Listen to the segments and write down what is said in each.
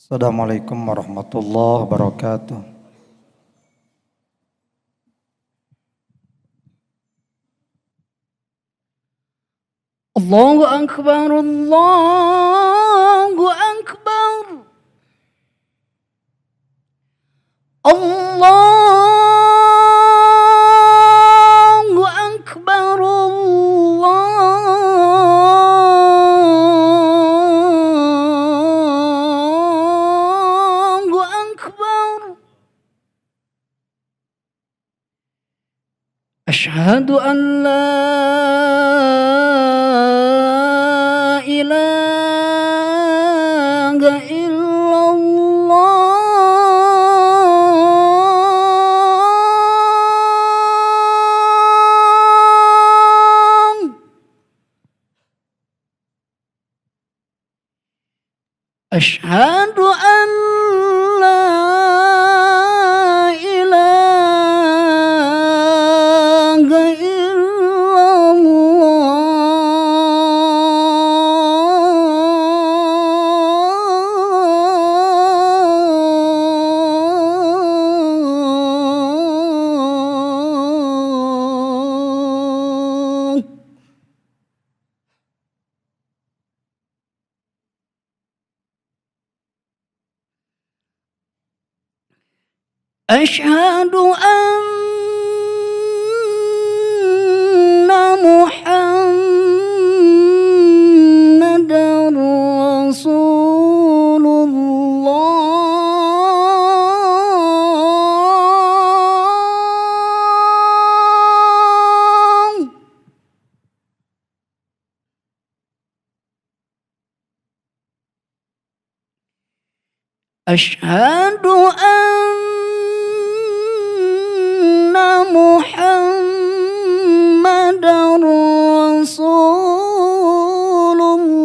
Assalamualaikum warahmatullahi wabarakatuh. Allahu Akbar, Allahu Akbar. Allahu Akbar, Allahu Akbar. Asyhadu an la ilaha illallah. Asyhadu an la ilaha illallah. أشهد أن محمدًا رسول الله. أشهد أن محمدًا رسول الله.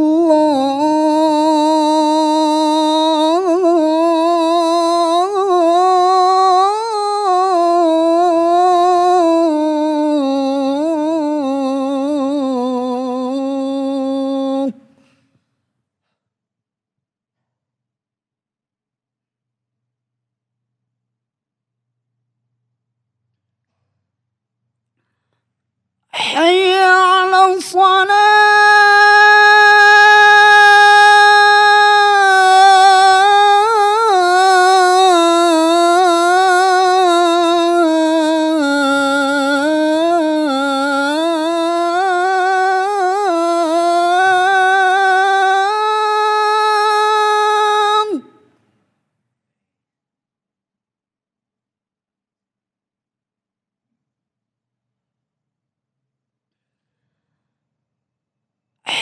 حي على الصلاة.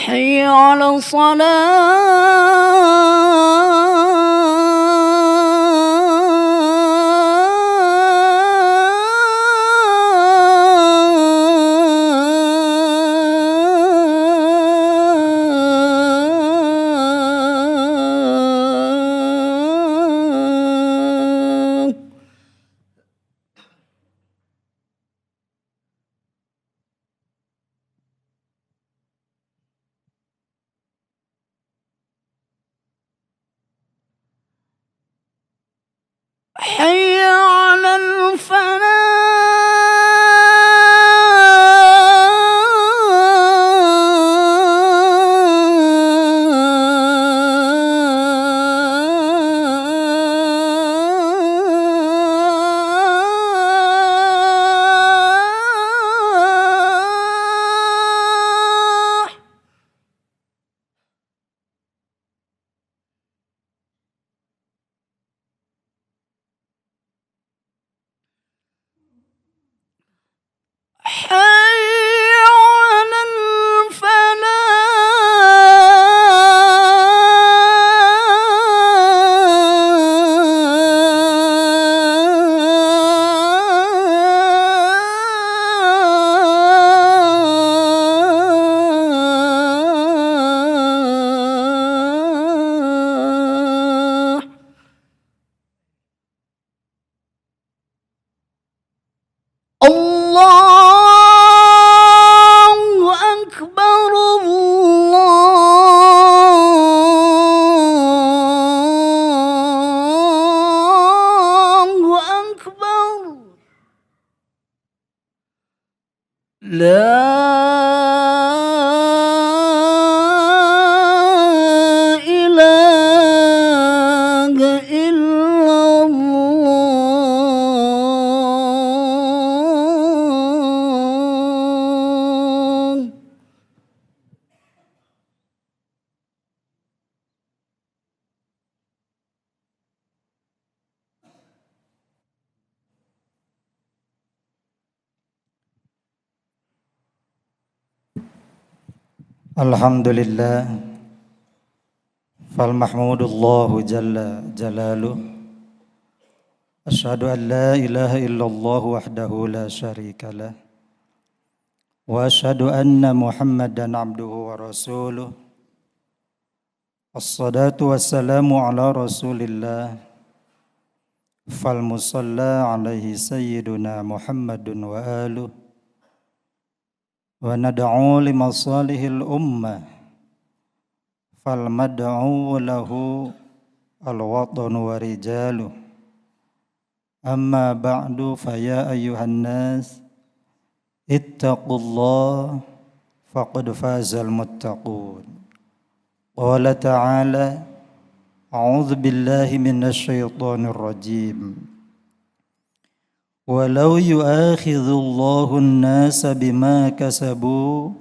حي على الصلاة. لا إله إلا الله. Alhamdulillah, fal mahmudullahu jalla jalaluh. Asyhadu an la ilaha illallah wahdahu la syarika lah. Wa asyhadu anna Muhammadan abduhu wa rasuluh. Assalatu wassalamu ala rasulillah. Fal musalla alaihi sayyiduna Muhammadun wa aluh. Wa nad'u li masalihil ummah fal mad'u lahu al watanu wa rijaluh. Amma ba'du fa ya ayyuhan nas ittaqullah faqad fazal muttaqun. Qala ta'ala a'udzu billahi minasy syaithanir rajim. Walau yu'akhidhullahu an-nasa bima kasabu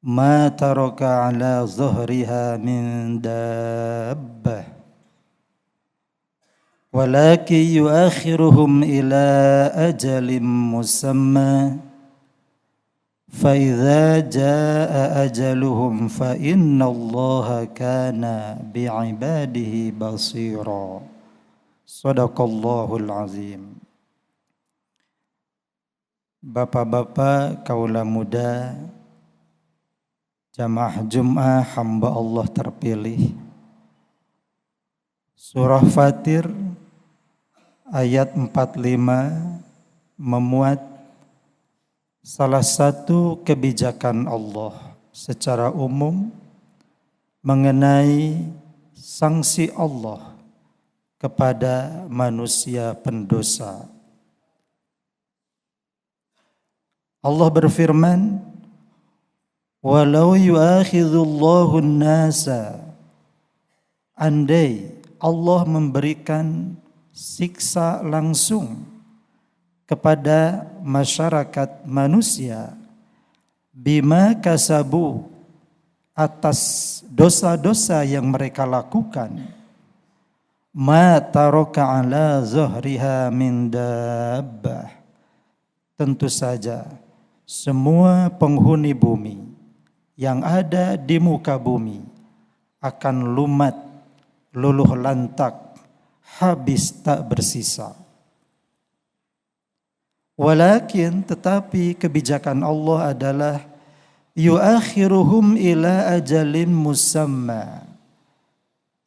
ma taraka ala zuhriha min dabbah walakin yu'akhiruhum ila ajalin musamma fa idza jaa ajaluhum fa innallaha kana bi'ibadihi basira. Shadaqallahul azim. Bapak-bapak, kaula muda, jamaah Jum'ah hamba Allah terpilih. Surah Fatir ayat 45 memuat salah satu kebijakan Allah secara umum mengenai sanksi Allah kepada manusia pendosa. Allah berfirman, walau yu'akhidhullahu an-nasa, andai Allah memberikan siksa langsung kepada masyarakat manusia bima kasabu, atas dosa-dosa yang mereka lakukan, ma taraka ala zuhriha min dabbah, tentu saja semua penghuni bumi yang ada di muka bumi akan lumat, luluh lantak, habis tak bersisa. Walakin, tetapi kebijakan Allah adalah yu'akhiruhum ila ajalin musamma.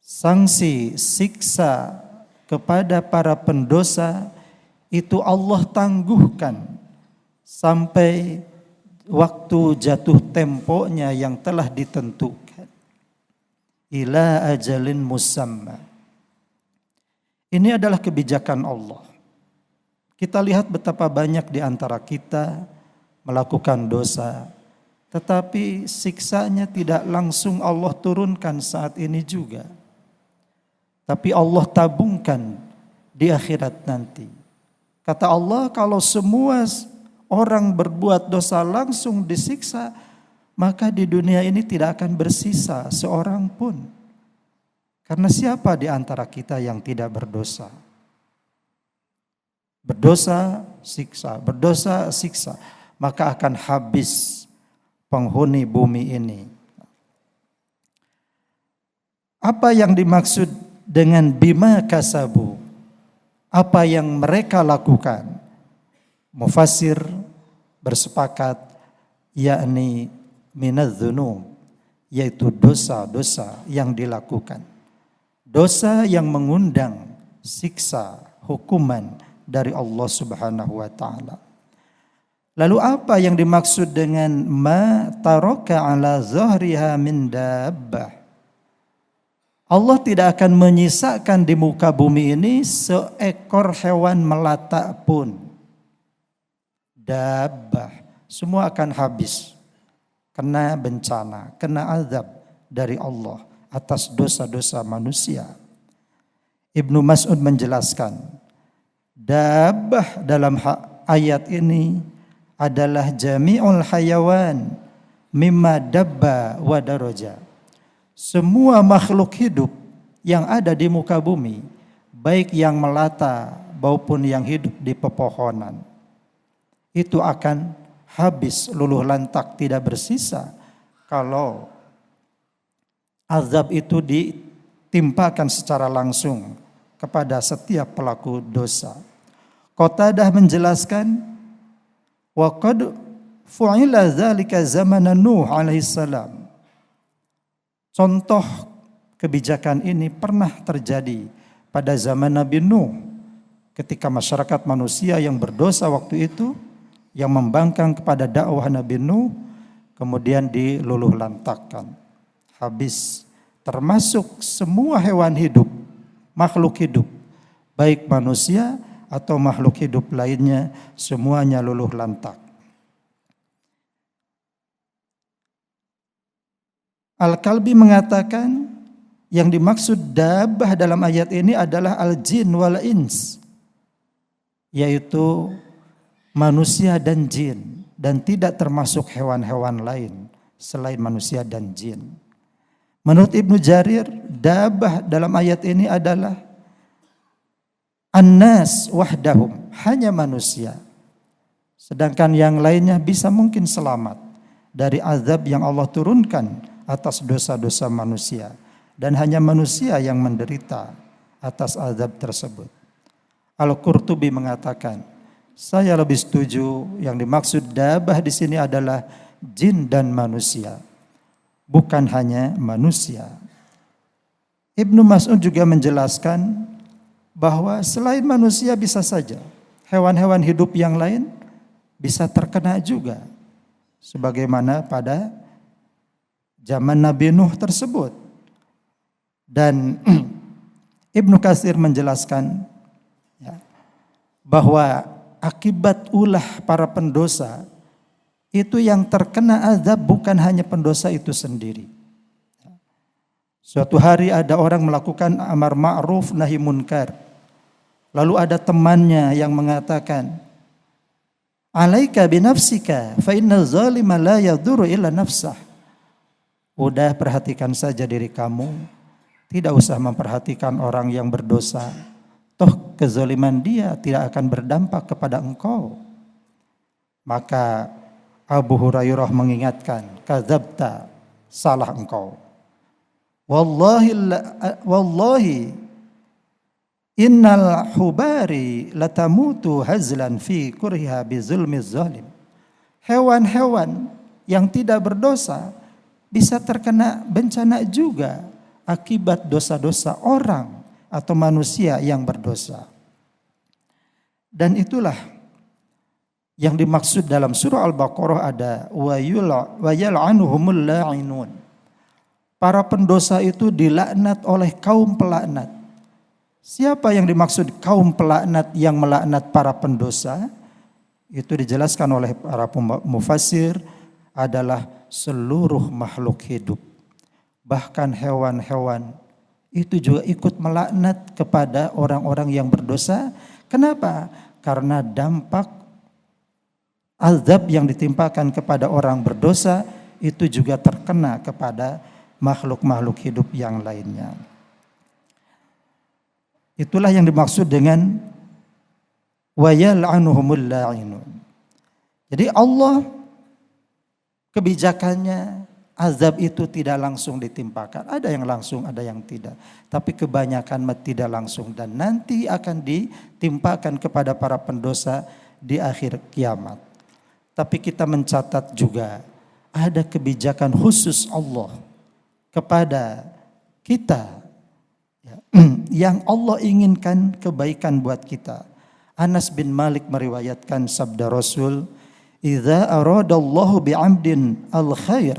Sanksi, siksa kepada para pendosa itu Allah tangguhkan sampai waktu jatuh temponya yang telah ditentukan. Ila ajalin musamma. Ini adalah kebijakan Allah. Kita lihat betapa banyak di antara kita melakukan dosa, tetapi siksanya tidak langsung Allah turunkan saat ini juga. Tapi Allah tabungkan di akhirat nanti. Kata Allah, kalau semua orang berbuat dosa langsung disiksa, maka di dunia ini tidak akan bersisa seorang pun. Karena siapa di antara kita yang tidak berdosa? Berdosa, siksa. Berdosa, siksa. Maka akan habis penghuni bumi ini. Apa yang dimaksud dengan bima kasabu? Apa yang mereka lakukan? Mufassir bersepakat yakni minadz-dzunub, yaitu dosa-dosa yang dilakukan. Dosa yang mengundang siksa, hukuman dari Allah Subhanahu wa taala. Lalu apa yang dimaksud dengan ma taraka ala zahriha min dabbah? Allah tidak akan menyisakan di muka bumi ini seekor hewan melata pun. Dabbah, semua akan habis. Kena bencana, kena azab dari Allah atas dosa-dosa manusia. Ibnu Mas'ud menjelaskan, dabbah dalam ayat ini adalah jami'ul hayawan mimma dabba wa daraja. Semua makhluk hidup yang ada di muka bumi, baik yang melata maupun yang hidup di pepohonan, itu akan habis luluh lantak, tidak bersisa kalau azab itu ditimpakan secara langsung kepada setiap pelaku dosa. Qatadah menjelaskan, wa qad fu'ila dzalika zamanan Nuh alaihi salam. Contoh kebijakan ini pernah terjadi pada zaman Nabi Nuh, ketika masyarakat manusia yang berdosa waktu itu, yang membangkang kepada dakwah Nabi Nuh, kemudian diluluh lantakkan, habis, termasuk semua hewan hidup, makhluk hidup, baik manusia atau makhluk hidup lainnya, semuanya luluh lantak. Al-Kalbi mengatakan yang dimaksud dabbah dalam ayat ini adalah al-jin wal ins, yaitu manusia dan jin, dan tidak termasuk hewan-hewan lain selain manusia dan jin. Menurut Ibnu Jarir, dabbah dalam ayat ini adalah an-nas wahdahum, hanya manusia. Sedangkan yang lainnya bisa mungkin selamat dari azab yang Allah turunkan atas dosa-dosa manusia, dan hanya manusia yang menderita atas azab tersebut. Al-Qurtubi mengatakan, saya lebih setuju yang dimaksud dabbah di sini adalah jin dan manusia, bukan hanya manusia. Ibnu Mas'ud juga menjelaskan bahwa selain manusia bisa saja hewan-hewan hidup yang lain bisa terkena juga, sebagaimana pada zaman Nabi Nuh tersebut. Dan Ibnu Katsir menjelaskan bahwa akibat ulah para pendosa itu yang terkena azab bukan hanya pendosa itu sendiri. Suatu hari ada orang melakukan amar ma'ruf nahi munkar. Lalu ada temannya yang mengatakan, alaika binafsika fa inna zalima la yadhuru illa nafsah. Udah, perhatikan saja diri kamu, tidak usah memperhatikan orang yang berdosa. Toh kezaliman dia tidak akan berdampak kepada engkau. Maka Abu Hurairah mengingatkan, kadzabta, salah engkau. Wallahi innal hubari latamutu hazlan fi kurhiha bi zulmiz zalim. Hewan-hewan yang tidak berdosa bisa terkena bencana juga akibat dosa-dosa orang atau manusia yang berdosa. Dan itulah yang dimaksud dalam surah Al-Baqarah, ada wa yal'anuhumul la'inun. Para pendosa itu dilaknat oleh kaum pelaknat. Siapa yang dimaksud kaum pelaknat yang melaknat para pendosa? Itu dijelaskan oleh para mufassir adalah seluruh makhluk hidup. Bahkan hewan-hewan itu juga ikut melaknat kepada orang-orang yang berdosa. Kenapa? Karena dampak azab yang ditimpakan kepada orang berdosa itu juga terkena kepada makhluk-makhluk hidup yang lainnya. Itulah yang dimaksud dengan wa yal'anuhumul la'inun. Jadi Allah kebijakannya, azab itu tidak langsung ditimpakan. Ada yang langsung, ada yang tidak. Tapi kebanyakan tidak langsung. Dan nanti akan ditimpakan kepada para pendosa di akhir kiamat. Tapi kita mencatat juga ada kebijakan khusus Allah kepada kita. Yang Allah inginkan kebaikan buat kita. Anas bin Malik meriwayatkan sabda Rasul, idza aradallahu bi'amdin al-khair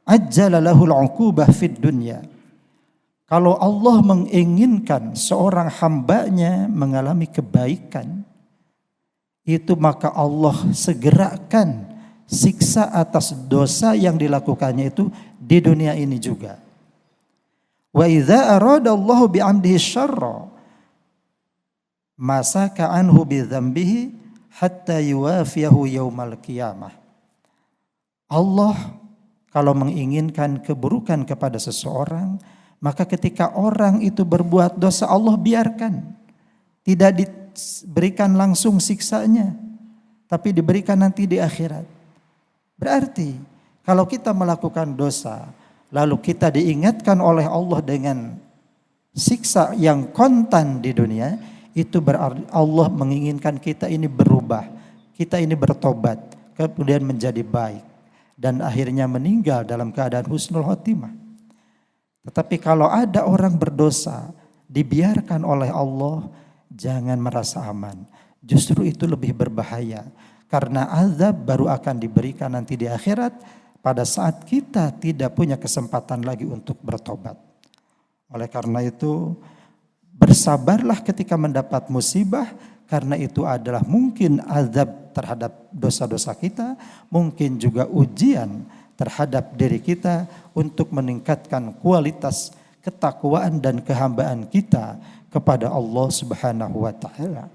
ajjala lahul 'uqubah fid dunya. Kalau Allah menginginkan seorang hambanya mengalami kebaikan, itu maka Allah segerakan siksa atas dosa yang dilakukannya itu di dunia ini juga. Wa idza arada Allahu bi 'abdihi syarra masaka anhu bi dzambihi hatta yuwafiyahu yaumal qiyamah. Allah kalau menginginkan keburukan kepada seseorang, maka ketika orang itu berbuat dosa Allah biarkan. Tidak diberikan langsung siksanya, tapi diberikan nanti di akhirat. Berarti kalau kita melakukan dosa, lalu kita diingatkan oleh Allah dengan siksa yang kontan di dunia, itu berarti Allah menginginkan kita ini berubah, kita ini bertobat, kemudian menjadi baik, dan akhirnya meninggal dalam keadaan husnul khotimah. Tetapi kalau ada orang berdosa, dibiarkan oleh Allah, jangan merasa aman. Justru itu lebih berbahaya. Karena azab baru akan diberikan nanti di akhirat pada saat kita tidak punya kesempatan lagi untuk bertobat. Oleh karena itu, bersabarlah ketika mendapat musibah, karena itu adalah mungkin azab terhadap dosa-dosa kita, mungkin juga ujian terhadap diri kita untuk meningkatkan kualitas ketakwaan dan kehambaan kita kepada Allah Subhanahu wa taala.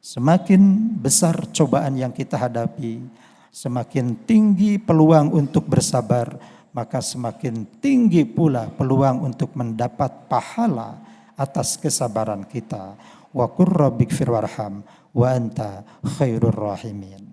Semakin besar cobaan yang kita hadapi, semakin tinggi peluang untuk bersabar, maka semakin tinggi pula peluang untuk mendapat pahala atas kesabaran kita. Wa qur rabbighfir warham wa anta khairur rahimin.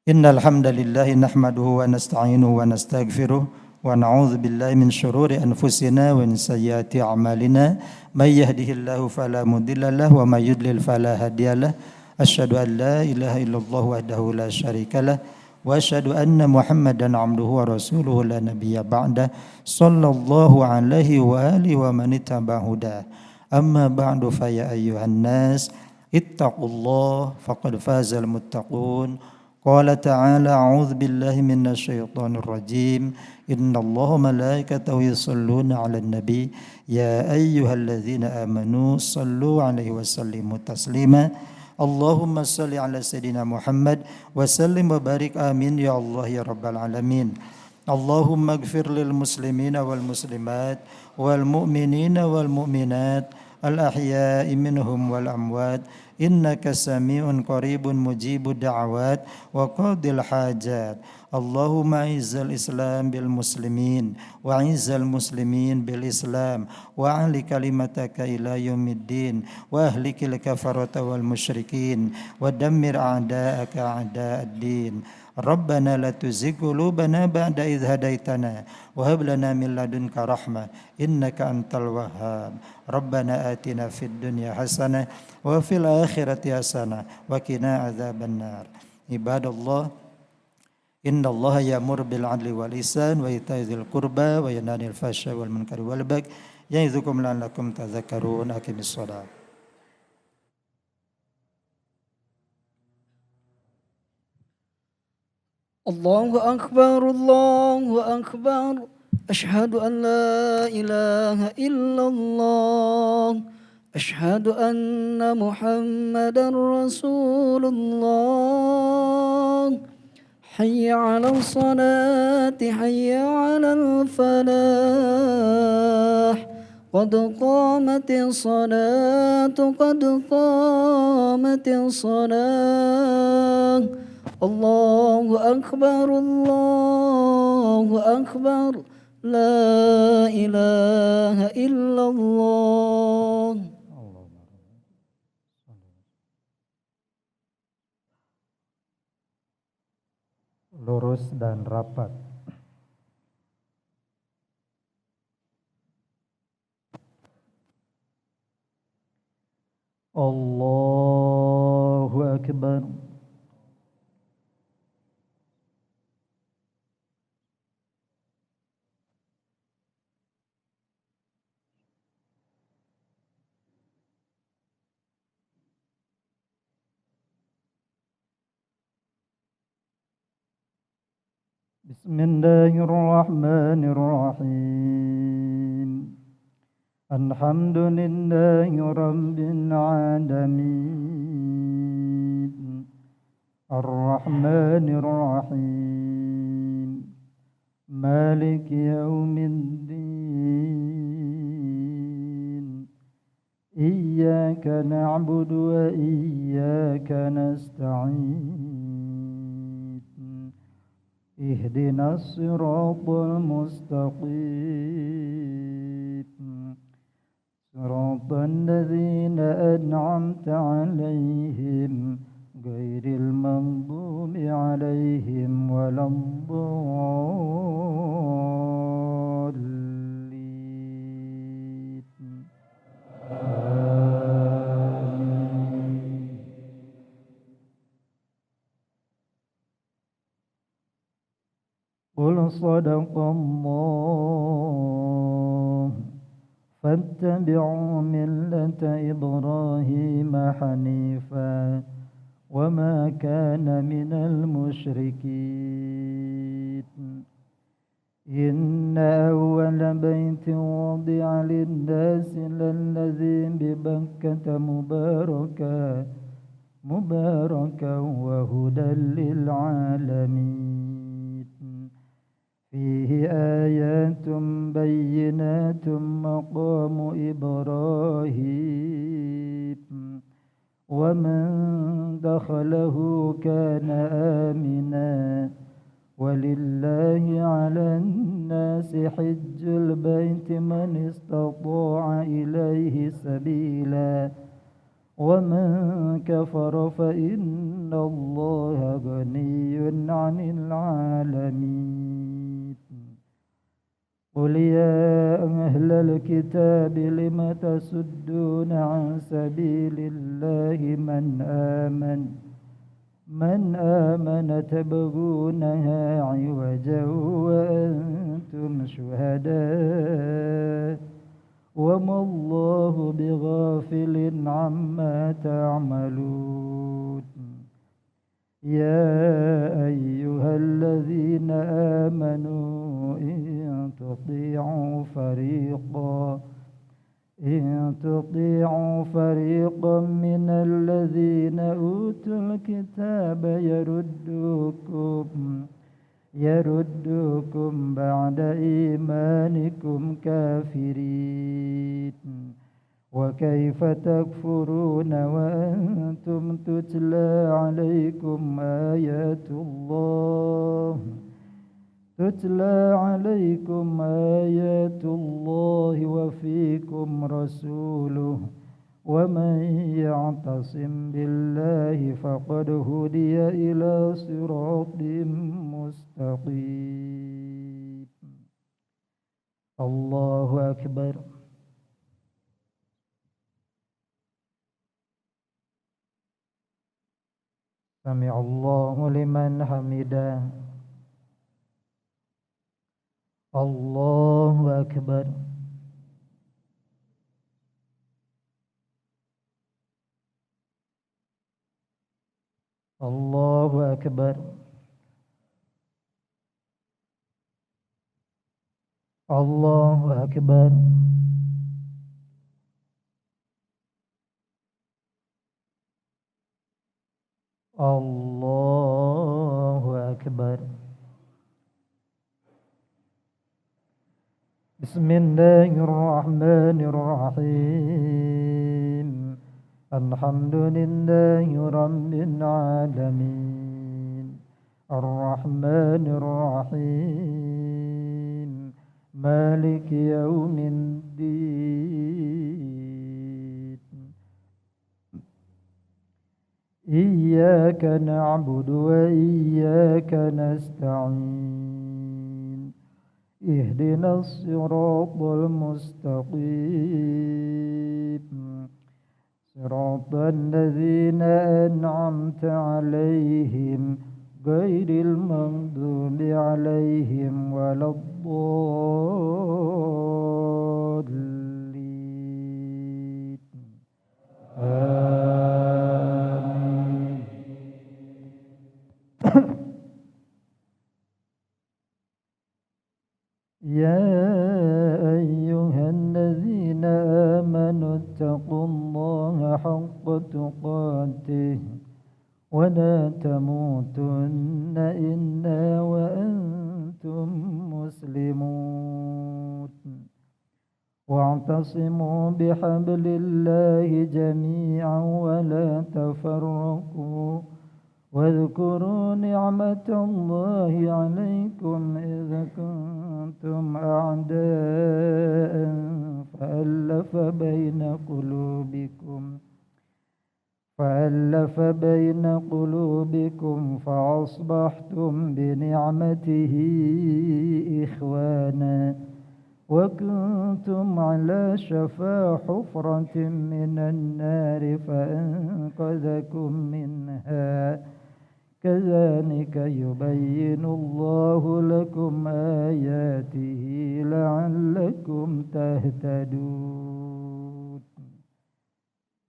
Innal hamdalillah nahmaduhu wa nasta'inuhu wa nastaghfiruh wa na'udzu billahi min shururi anfusina wa min sayyiati a'malina may yahdihillahu fala mudilla lahu wa may yudlil fala hadiyalah. Asyhadu an la ilaha illallah wahdahu la syarikalah wa asyhadu anna Muhammadan 'abduhu wa rasuluhu la nabiyya ba'da sallallahu alaihi wa alihi wa man ittaba'a hudah. Amma ba'du fa ya ayyuhan nas ittaqullah faqad fazal muttaqun. Qala ta'ala a'udzu billahi minasy syaithanir rajim. Innallaha malaikatahu yusholluna 'alan nabi ya ayyuhalladzina amanu shallu 'alaihi wa sallimu taslima. Allahumma shalli 'ala sayidina Muhammad wa sallim wa barik amin ya Allah ya rabbal alamin. Allahumma ighfir lil muslimina wal muslimat wal mu'minina wal mu'minat al ahya'i minhum wal amwat innaka sami'un qaribun mujibud da'awat wa qadil hajat. Allahumma izzal islam bil muslimin wa izzal muslimin bil islam wa ahli kalimataka ila yaumiddin wa ahlikil kafarata wal musyrikin wa dammir a'da'aka a'da'ad-din. Rabbana la tuzigh qulubana ba'da idh hadaitana wa hab lana min ladunka rahmah innaka antal wahhab. Rabbana atina fid dunya hasanah wa fil akhirati hasanah wa qina adzabannar. Ibadallah, innallaha ya'muru bil 'adli wal ihsan wa ita'i dzil qurba wa yanha 'anil fahsya'i wal munkari wal baghi ya'idzukum la'allakum tadhakkarun. Aqimis shalah. Allahu akbar, Allahu akbar. Asyhadu an la ilaha illallah. Asyhadu anna Muhammadar Rasulullah. Hayya 'alal salati, hayya 'alal falah. Qad qamatis salatu, qad qamatis salah. Allahu akbar, Allahu akbar. La ilaha illallah. Lurus dan rapat. Allahu akbar. Bismillahirrahmanirrahim. الحمد لله رب العالمين الرحمن الرحيم مالك يوم الدين إياك نعبد وإياك نستعين اهدنا الصراط المستقيم صراط الذين أنعمت عليهم غير المغضوب عليهم ولا الضالين آمين. قل صدق الله فاتبعوا ملة إبراهيم حنيفا وما كان من المشركين إن أول بيت وضع للناس للذي ببكة مباركا وهدى للعالمين فيه آيات بينات مقام إبراهيم ومن دخله كان آمنا ولله على الناس حج البيت من استطاع إليه سبيلا ومن كفر فإن الله غني عن العالمين قل يا أهل الكتاب لم تصدون عن سبيل الله من آمن تبغونها عوجا وأنتم شهداء وما الله بغافل عما تعملون يا أيها الذين آمنوا إن تطيعوا فريقا من الذين أوتوا الكتاب يردوكم بعد إيمانكم كافرين وكيف تكفرون وأنتم تتلى عليكم آيات الله وفيكم رسوله ومن يعتصم بالله فقد هدي إلى صراط مستقيم الله أكبر سمع الله لمن حمده الله أكبر الله أكبر الله أكبر الله أكبر بسم الله الرحمن الرحيم الحمد لله رب العالمين الرحمن الرحيم مالك يوم الدين إياك نعبد وإياك نستعين اهدنا الصراط المستقيم صراط الذين أنعمت عليهم غير المغضوب عليهم ولا الضالين آمين يا أيها الذين تقاته ولا تموتن إلا وأنتم مسلمون واعتصموا بحبل الله جميعا ولا تفرقوا واذكروا نعمة الله عليكم إذ كنتم أعداء فألف بين قلوبكم فأصبحتم بنعمته إخوانا وكنتم على شفا حفرة من النار فأنقذكم منها كذلك يبين الله لكم آياته لعلكم تهتدون.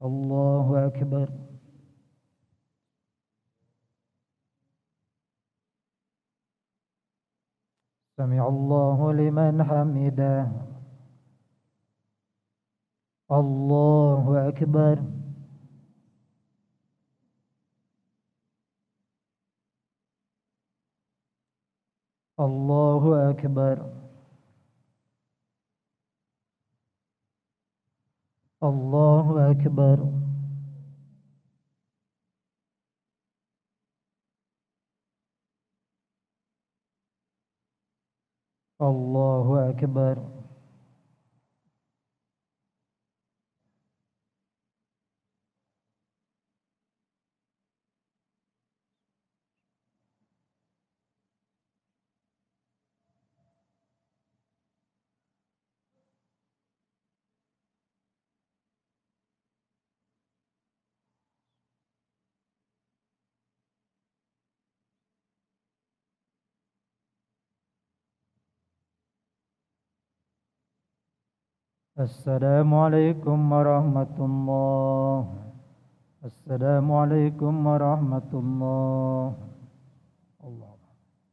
الله أكبر. سمع الله لمن حمده. الله أكبر. الله أكبر. الله أكبر. الله أكبر. السلام عليكم ورحمة الله. السلام عليكم ورحمة الله.